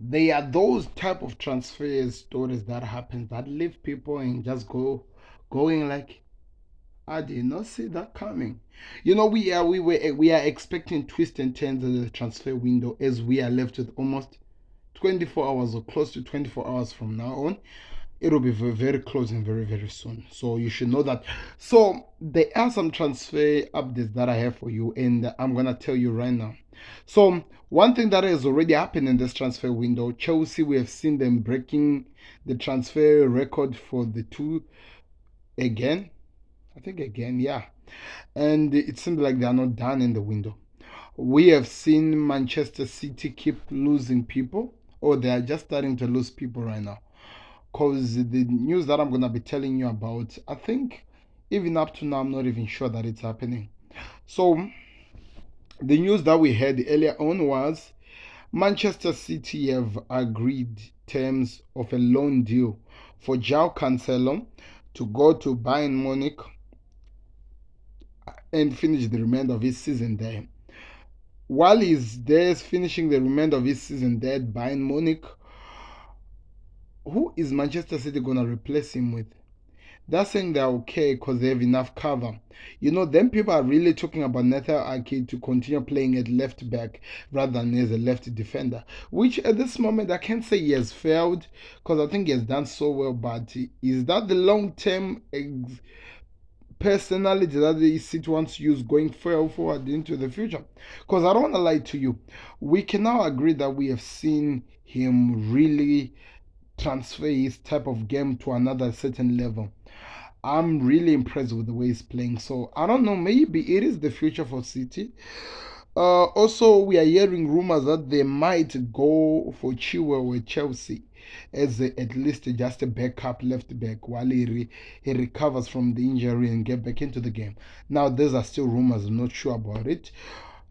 They are those type of transfer stories that happen that leave people and just going like, I did not see that coming. We are expecting twists and turns in the transfer window as we are left with almost 24 hours or close to 24 hours from now on. It will be very, very close and very, very soon. So you should know that. So there are some transfer updates that I have for you, and I'm gonna tell you right now. So one thing that has already happened in this transfer window, Chelsea, we have seen them breaking the transfer record for the two again. I think again, yeah. And it seems like they are not done in the window. We have seen Manchester City keep losing people, or they are just starting to lose people right now. Because the news that I'm going to be telling you about, I think even up to now, I'm not even sure that it's happening. So, the news that we had earlier on was Manchester City have agreed terms of a loan deal for João Cancelo to go to Bayern Munich and finish the remainder of his season there. While he's there finishing the remainder of his season there at Bayern Munich, who is Manchester City going to replace him with? They're saying they're okay because they have enough cover. Then people are really talking about Nathan Ake to continue playing at left back rather than as a left defender, which at this moment I can't say he has failed because I think he has done so well, but is that the long-term personality that the City wants to use going forward into the future? Because I don't want to lie to you, we can now agree that we have seen him really transfer his type of game to another certain level. I'm really impressed with the way he's playing. So I don't know, maybe it is the future for City. Also, we are hearing rumors that they might go for Chilwell with Chelsea as at least just a backup left back while he recovers from the injury and get back into the game. Now, these are still rumors. I'm not sure about it.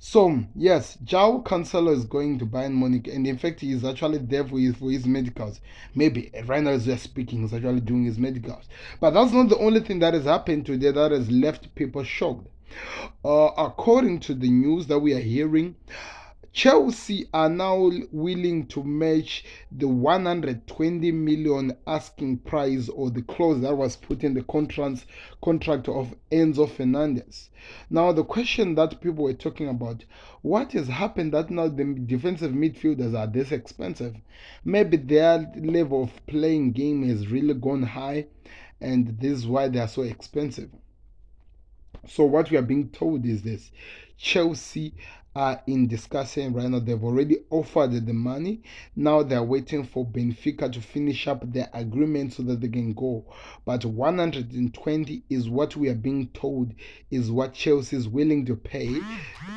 So, yes, João Cancelo is going to Bayern Munich, and in fact, he is actually there for his medicals. Maybe right now, as we're speaking, he's actually doing his medicals. But that's not the only thing that has happened today that has left people shocked. According to the news that we are hearing, Chelsea are now willing to match the 120 million asking price or the clause that was put in the contract of Enzo Fernandez. Now, the question that people were talking about, what has happened that now the defensive midfielders are this expensive? Maybe their level of playing game has really gone high, and this is why they are so expensive. So what we are being told is this: Chelsea are in discussion right now. They've already offered the money. Now they're waiting for Benfica to finish up their agreement so that they can go. But 120 is what we are being told is what Chelsea is willing to pay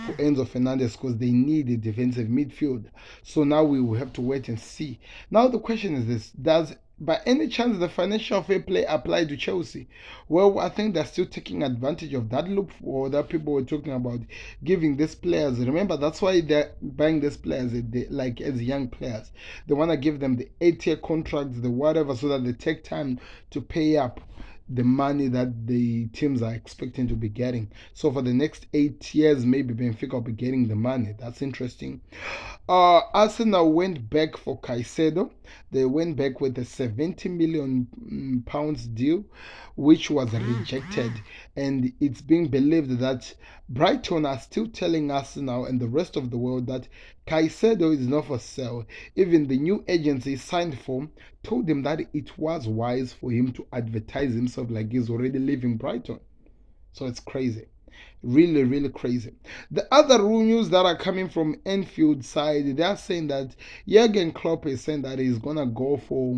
for Enzo Fernandez because they need a defensive midfield. So now we will have to wait and see. Now the question is this: does by any chance the financial fair play apply to Chelsea? Well, I think they're still taking advantage of that loophole that people were talking about, giving these players. Remember, that's why they're buying these players like as young players. They want to give them the 8-year contracts, the whatever, so that they take time to pay up the money that the teams are expecting to be getting. So for the next 8 years, maybe Benfica will be getting the money. That's interesting. Arsenal went back for Caicedo. They went back with a 70 million pounds deal, which was rejected. And it's being believed that Brighton are still telling Arsenal and the rest of the world that Caicedo is not for sale. Even the new agency signed for told him that it was wise for him to advertise himself like he's already leaving Brighton. So it's crazy. Really, really crazy. The other news that are coming from Enfield side, they are saying that Jurgen Klopp is saying that he's gonna go for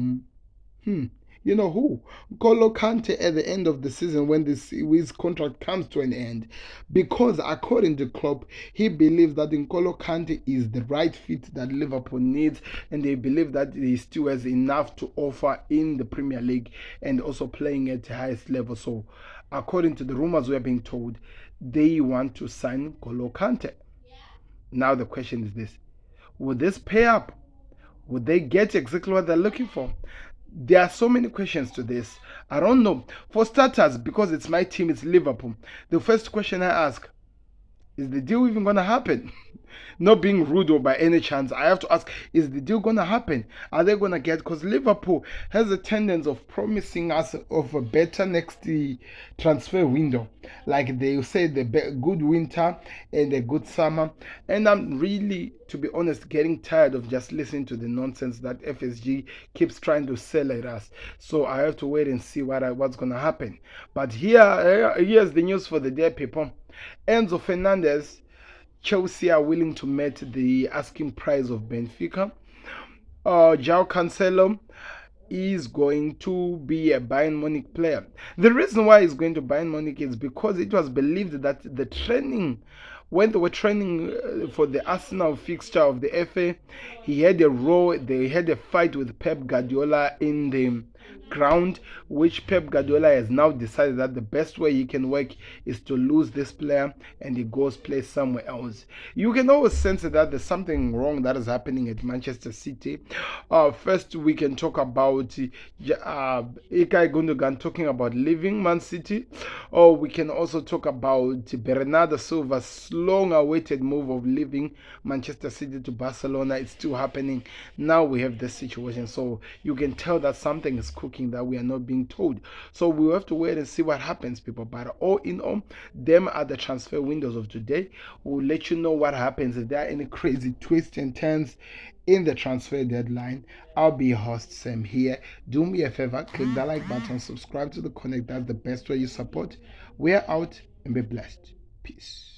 you know who? N'Golo Kante at the end of the season when his contract comes to an end. Because according to Klopp, he believes that N'Golo Kante is the right fit that Liverpool needs, and they believe that he still has enough to offer in the Premier League and also playing at the highest level. So according to the rumors we are being told, they want to sign N'Golo Kante. Now the question is this: would this pay up? Would they get exactly what they're looking for? There are so many questions to this. I don't know. For starters, because it's my team, it's Liverpool. The first question I ask, is the deal even going to happen? not being rude or by any chance, I have to ask, is the deal gonna happen? Are they gonna get? Because Liverpool has a tendency of promising us of a better next transfer window, like they say, the good winter and a good summer. And I'm really, to be honest, getting tired of just listening to the nonsense that FSG keeps trying to sell at us. So I have to wait and see what's gonna happen. But here's the news for the day, people. Enzo Fernandez, Chelsea are willing to meet the asking price of Benfica. João Cancelo is going to be a Bayern Munich player. The reason why he's going to Bayern Munich is because it was believed that the training, when they were training for the Arsenal fixture of the FA, he had a role. They had a fight with Pep Guardiola in the ground, which Pep Guardiola has now decided that the best way he can work is to lose this player and he goes play somewhere else. You can always sense that there's something wrong that is happening at Manchester City. First, we can talk about Ilkay Gundogan talking about leaving Man City, or we can also talk about Bernardo Silva's long-awaited move of leaving Manchester City to Barcelona. It's still happening. Now we have this situation, so you can tell that something is cooking that we are not being told. So we have to wait and see what happens, people. But all in all, them are the transfer windows of today. We'll let you know what happens. If there are any crazy twists and turns in the transfer deadline, I'll be your host, Sam, here. Do me a favor, click that like button, subscribe to the Connect. That's the best way you support. We're out, and be blessed. Peace.